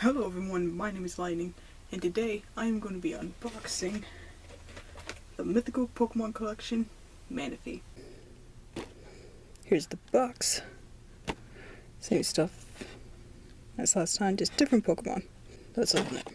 Hello everyone, my name is Lightning, and today I am going to be unboxing the Mythical Pokemon collection, Manaphy. Here's the box. Same stuff as last time, just different Pokemon. Let's open it.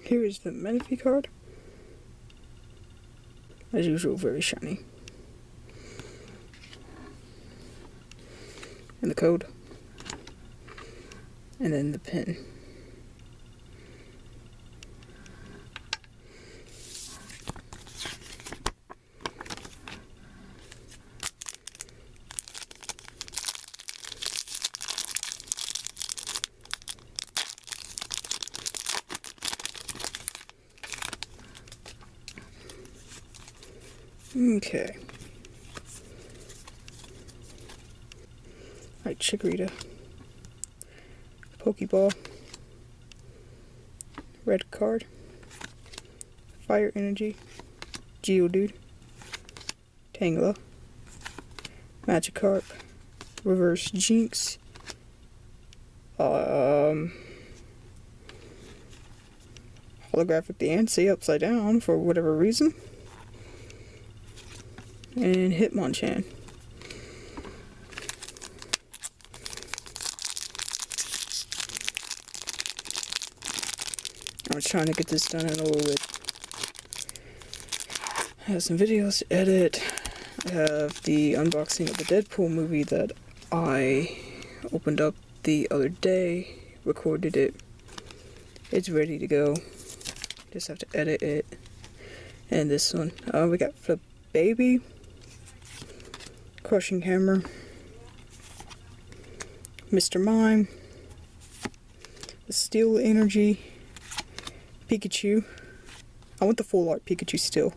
Here is the Manaphy card. As usual, very shiny. And the code. And then the pin. Okay. Alright, Chikorita. Pokeball. Red card. Fire Energy. Geodude. Tangela. Magikarp. Reverse Jinx. Holographic Diancie upside down for whatever reason. And Hitmonchan. I was trying to get this done in a little bit. I have some videos to edit. I have the unboxing of the Deadpool movie that I opened up the other day, recorded it. It's ready to go. Just have to edit it. And this one. We got Flip Baby. Crushing Hammer, Mr. Mime, the Steel Energy, Pikachu. I want the full art Pikachu still.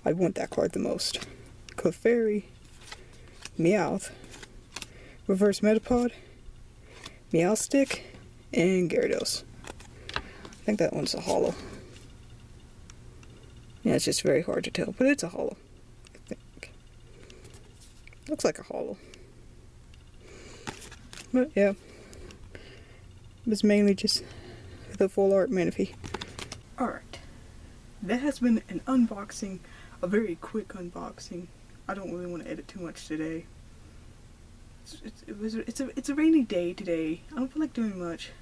I want that card the most. Clefairy, Meowth, Reverse Metapod, Meowstick, and Gyarados. I think that one's a holo. Yeah, it's just very hard to tell, but it's a holo. Looks like a holo. But yeah. It's mainly just the full art Manaphy. Alright. That has been an unboxing. A very quick unboxing. I don't really want to edit too much today. It's a rainy day today. I don't feel like doing much.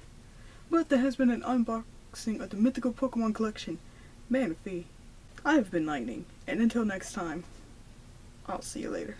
But there has been an unboxing of the Mythical Pokemon collection, Manaphy. I have been Lightning, and until next time, I'll see you later.